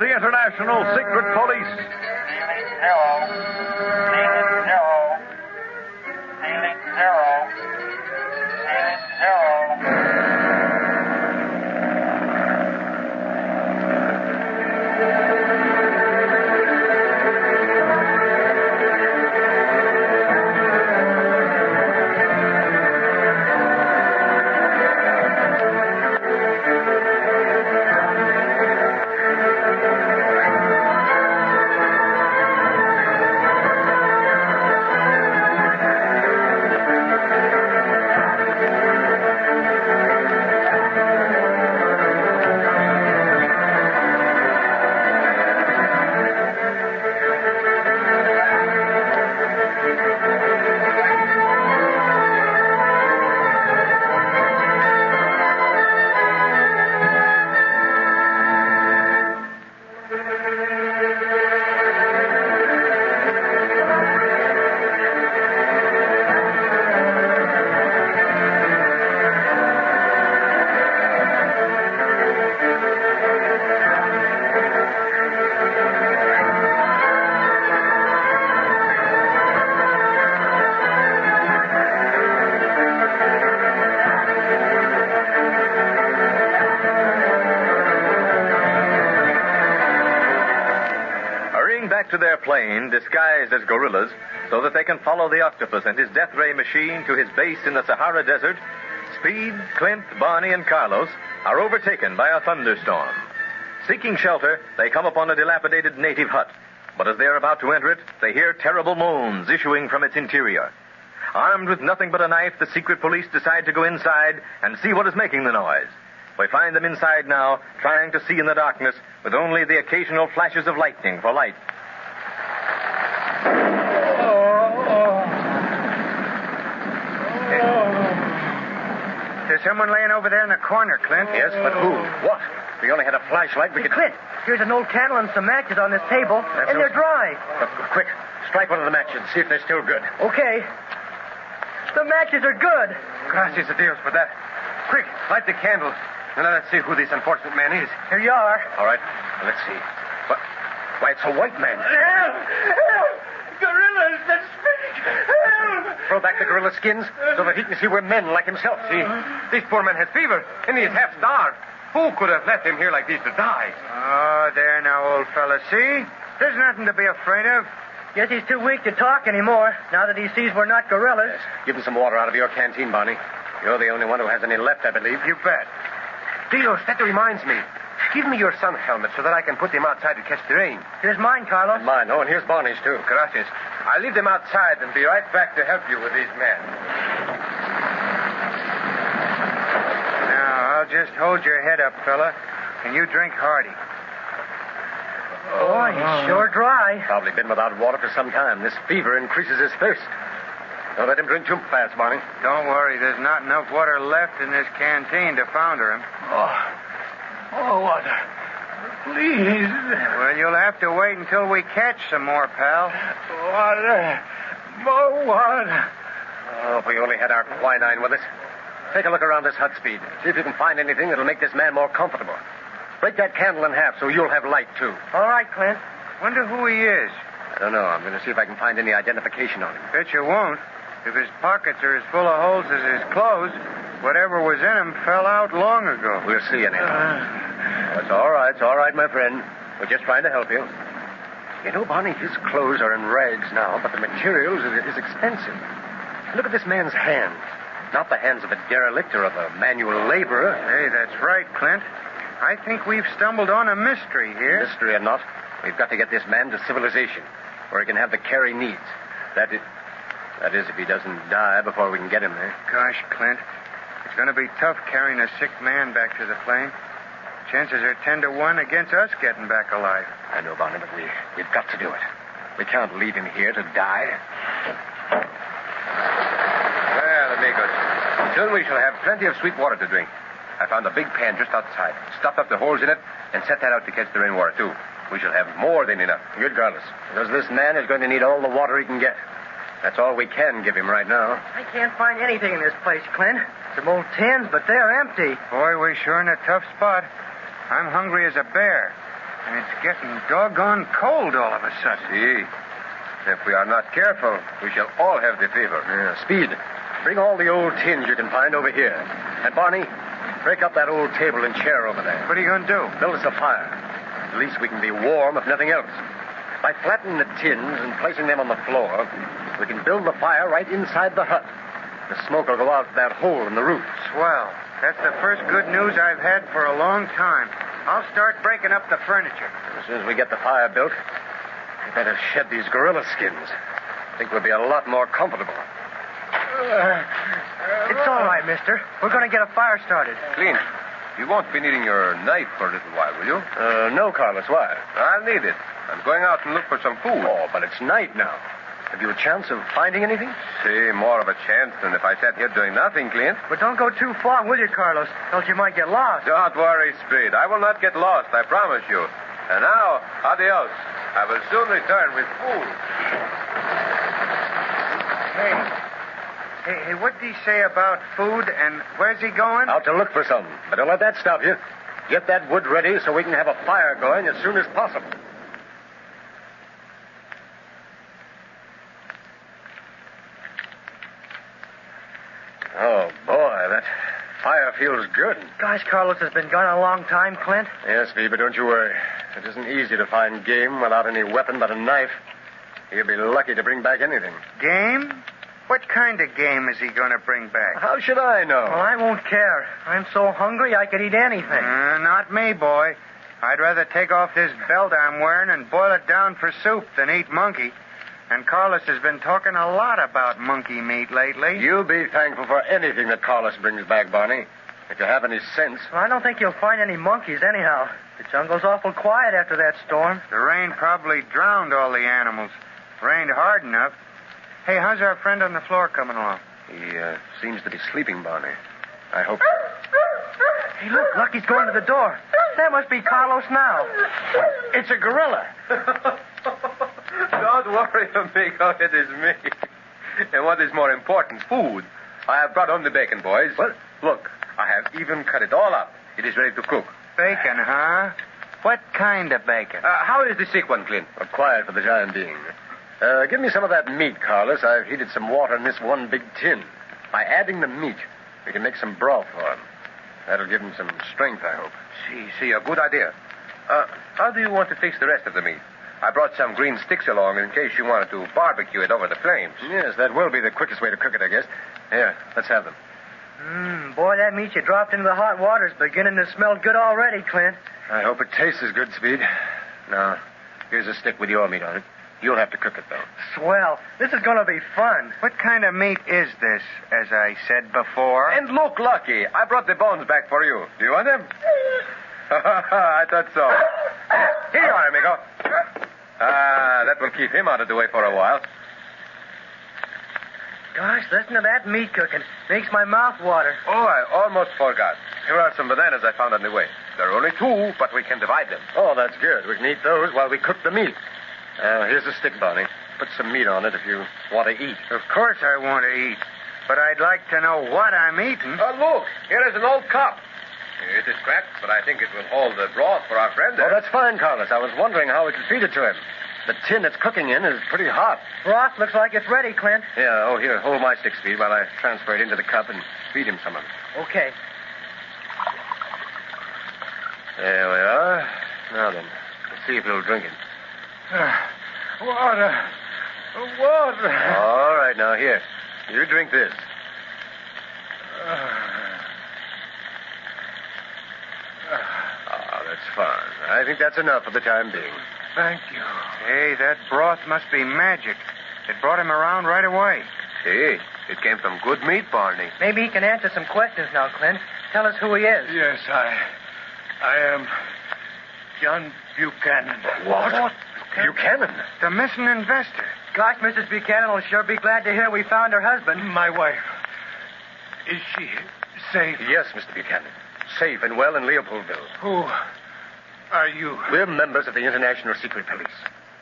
the International Secret Police. Zero. Feeling zero. Feeling zero. Feeling zero. To their plane, disguised as gorillas, so that they can follow the octopus and his death ray machine to his base in the Sahara Desert, Speed, Clint, Barney, and Carlos are overtaken by a thunderstorm. Seeking shelter, they come upon a dilapidated native hut. But as they are about to enter it, they hear terrible moans issuing from its interior. Armed with nothing but a knife, the secret police decide to go inside and see what is making the noise. We find them inside now, trying to see in the darkness, with only the occasional flashes of lightning for light. There's someone laying over there in the corner, Clint. Yes, but who? What? We only had a flashlight. We could... Clint, here's an old candle and some matches on this table, and they're dry. Quick, strike one of the matches and see if they're still good. Okay. The matches are good. Gracias a Dios for that. Quick, light the candles. And let us see who this unfortunate man is. Here you are. All right, let's see. What? Why, it's a white man. Help! Help! Gorillas that speak! Help! Throw back the gorilla skins so that he can see we're men like himself. See, this poor man has fever, and he is half starved. Who could have left him here like this to die? Oh, there now, old fella. See? There's nothing to be afraid of. Guess he's too weak to talk anymore, now that he sees we're not gorillas. Yes. Give him some water out of your canteen, Barney. You're the only one who has any left, I believe. You bet. Dios, that reminds me. Give me your sun helmet so that I can put them outside to catch the rain. Here's mine, Carlos. Mine. Oh, and here's Barney's, too. Gracias. I'll leave them outside and be right back to help you with these men. Now, I'll just hold your head up, fella, and you drink hearty. Boy, he's sure dry. Probably been without water for some time. This fever increases his thirst. Don't let him drink too fast, Barney. Don't worry. There's not enough water left in this canteen to founder him. Oh, water. Please. Well, you'll have to wait until we catch some more, pal. Water. More water. Oh, if we only had our quinine with us. Take a look around this hut, Speed. See if you can find anything that'll make this man more comfortable. Break that candle in half so you'll have light, too. All right, Clint. Wonder who he is. I don't know. I'm going to see if I can find any identification on him. Bet you won't. If his pockets are as full of holes as his clothes, whatever was in them fell out long ago. We'll see anyhow. It's all right, my friend. We're just trying to help you. You know, Barney, his clothes are in rags now, but the materials is expensive. Look at this man's hands. Not the hands of a derelict or of a manual laborer. Hey, that's right, Clint. I think we've stumbled on a mystery here. Mystery or not, we've got to get this man to civilization, where he can have the care he needs. That is, if he doesn't die before we can get him there. Gosh, Clint, it's going to be tough carrying a sick man back to the plane. Chances are 10 to 1 against us getting back alive. I know, Barney, but we've got to do it. We can't leave him here to die. Well, amigos, soon we shall have plenty of sweet water to drink. I found a big pan just outside, stuffed up the holes in it, and set that out to catch the rainwater, too. We shall have more than enough. Good, Carlos. Because this man is going to need all the water he can get. That's all we can give him right now. I can't find anything in this place, Clint. Some old tins, but they're empty. Boy, we're sure in a tough spot. I'm hungry as a bear. It's getting doggone cold all of a sudden. See? If we are not careful, we shall all have the fever. Speed, bring all the old tins you can find over here. And Barney, break up that old table and chair over there. What are you going to do? Build us a fire. At least we can be warm, if nothing else. By flattening the tins and placing them on the floor, we can build the fire right inside the hut. The smoke will go out that hole in the roof. Swell. That's the first good news I've had for a long time. I'll start breaking up the furniture. As soon as we get the fire built, we better shed these gorilla skins. I think we'll be a lot more comfortable. It's all right, mister. We're going to get a fire started. Clint, you won't be needing your knife for a little while, will you? No, Carlos. Why? I'll need it. I'm going out and look for some food. Oh, but it's night now. Have you a chance of finding anything? See, more of a chance than if I sat here doing nothing, Clint. But don't go too far, will you, Carlos? Else you might get lost. Don't worry, Speed. I will not get lost, I promise you. And now, adios. I will soon return with food. Hey, what did he say about food and where's he going? Out to look for some. But don't let that stop you. Get that wood ready so we can have a fire going as soon as possible. Oh, boy, that fire feels good. Gosh, Carlos has been gone a long time, Clint. Yes, Vee, but don't you worry. It isn't easy to find game without any weapon but a knife. He'll be lucky to bring back anything. Game? What kind of game is he going to bring back? How should I know? Well, I won't care. I'm so hungry I could eat anything. Not me, boy. I'd rather take off this belt I'm wearing and boil it down for soup than eat monkey. And Carlos has been talking a lot about monkey meat lately. You'll be thankful for anything that Carlos brings back, Barney. If you have any sense. Well, I don't think you'll find any monkeys anyhow. The jungle's awful quiet after that storm. The rain probably drowned all the animals. Rained hard enough. Hey, how's our friend on the floor coming along? He seems to be sleeping, Barney. I hope. Hey, look, Lucky's going to the door. That must be Carlos now. It's a gorilla. Don't worry, amigo. It is me. And what is more important, food. I have brought home the bacon, boys. What? Look, I have even cut it all up. It is ready to cook. Bacon, huh? What kind of bacon? How is the sick one, Clint? Quiet for the time being. Give me some of that meat, Carlos. I've heated some water in this one big tin. By adding the meat, we can make some broth for him. That'll give him some strength, I hope. See, a good idea. How do you want to fix the rest of the meat? I brought some green sticks along in case you wanted to barbecue it over the flames. Yes, that will be the quickest way to cook it, I guess. Here, let's have them. Boy, that meat you dropped into the hot water's beginning to smell good already, Clint. I hope it tastes as good, Speed. Now, here's a stick with your meat on it. You'll have to cook it, though. Swell. This is going to be fun. What kind of meat is this, as I said before? And look, Lucky, I brought the bones back for you. Do you want them? I thought so. Here you are, amigo. That will keep him out of the way for a while. Gosh, listen to that meat cooking. Makes my mouth water. Oh, I almost forgot. Here are some bananas I found on the way. There are only 2, but we can divide them. Oh, that's good. We can eat those while we cook the meat. Here's a stick, Barney. Put some meat on it if you want to eat. Of course I want to eat. But I'd like to know what I'm eating. Look, here is an old cup. It is cracked, but I think it will hold the broth for our friend there. Oh, that's fine, Carlos. I was wondering how we could feed it to him. The tin it's cooking in is pretty hot. Broth looks like it's ready, Clint. Yeah, here, hold my stick, Speed, while I transfer it into the cup and feed him some of it. Okay. There we are. Now then, let's see if he'll drink it. Water. All right, now, here. You drink this. That's fine. I think that's enough for the time being. Thank you. Hey, that broth must be magic. It brought him around right away. See, it came from good meat, Barney. Maybe he can answer some questions now, Clint. Tell us who he is. Yes, I am John Buchanan. What? Buchanan? The missing investor. Gosh, Mrs. Buchanan will sure be glad to hear we found her husband. My wife. Is she safe? Yes, Mr. Buchanan. Safe and well in Leopoldville. Who are you? We're members of the International Secret Police.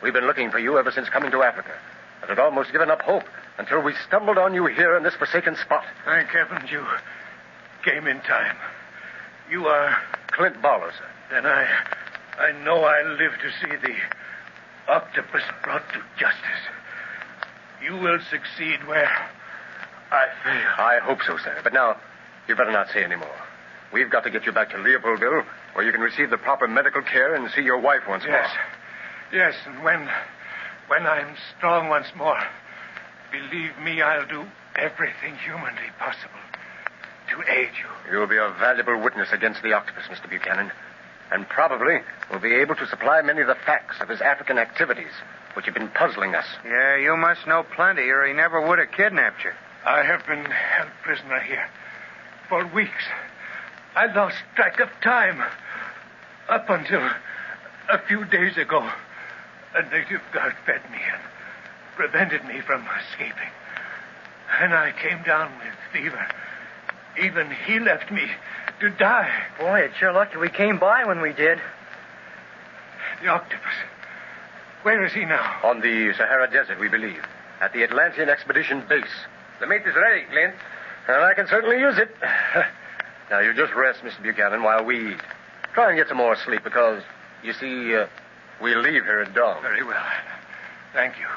We've been looking for you ever since coming to Africa, but had almost given up hope until we stumbled on you here in this forsaken spot. Thank heavens you came in time. You are... Clint Barlow, sir. Then I I know I'll live to see the octopus brought to justice. You will succeed where I fail. I hope so, sir. But now, you better not say any more. We've got to get you back to Leopoldville, where you can receive the proper medical care and see your wife once more. Yes, and when I'm strong once more, believe me, I'll do everything humanly possible to aid you. You'll be a valuable witness against the octopus, Mr. Buchanan. And probably will be able to supply many of the facts of his African activities, which have been puzzling us. Yeah, you must know plenty, or he never would have kidnapped you. I have been held prisoner here for weeks. I lost track of time up until a few days ago. A native guard fed me and prevented me from escaping. And I came down with fever. Even he left me to die. Boy, it's sure lucky we came by when we did. The octopus. Where is he now? On the Sahara Desert, we believe. At the Atlantean Expedition base. The meat is ready, Clint. And I can certainly use it. Now, you just rest, Mr. Buchanan, while we eat. Try and get some more sleep, because, you see, we leave here at dawn. Very well. Thank you.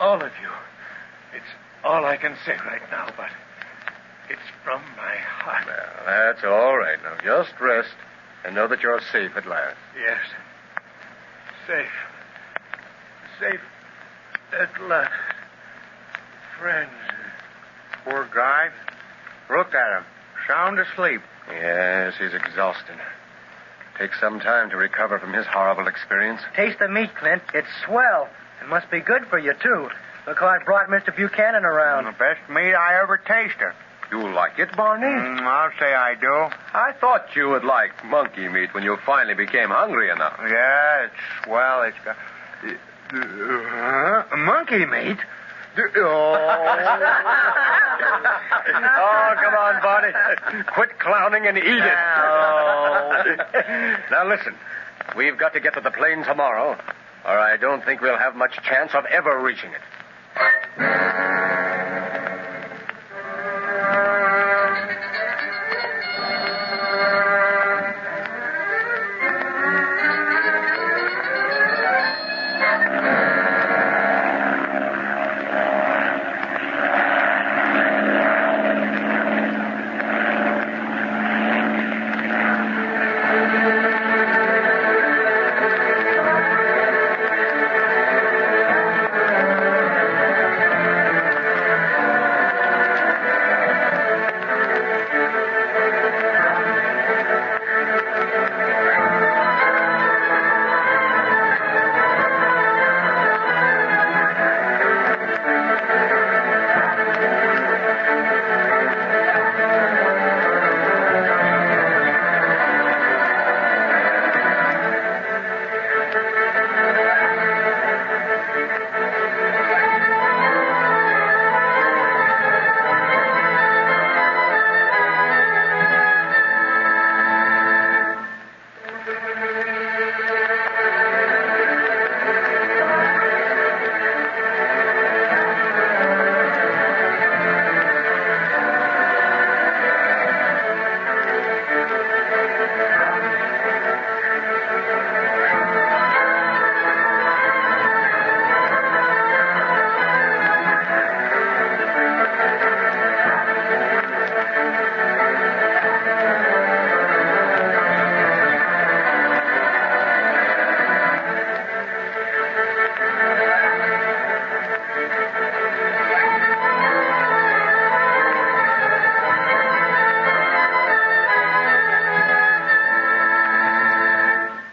All of you. It's all I can say right now, but it's from my heart. Well, that's all right. Now, just rest and know that you're safe at last. Yes. Safe. Safe at last. Friends. Poor guy. Look at him. Sound asleep. Yes, he's exhausted. Takes some time to recover from his horrible experience. Taste the meat, Clint. It's swell. It must be good for you, too. Look how I brought Mr. Buchanan around. The best meat I ever tasted. You like it, Barney? I'll say I do. I thought you would like monkey meat when you finally became hungry enough. Yeah, it's swell. It's got... monkey meat? Oh, come on, Barney. Quit clowning and eat it. Now, listen. We've got to get to the plane tomorrow, or I don't think we'll have much chance of ever reaching it.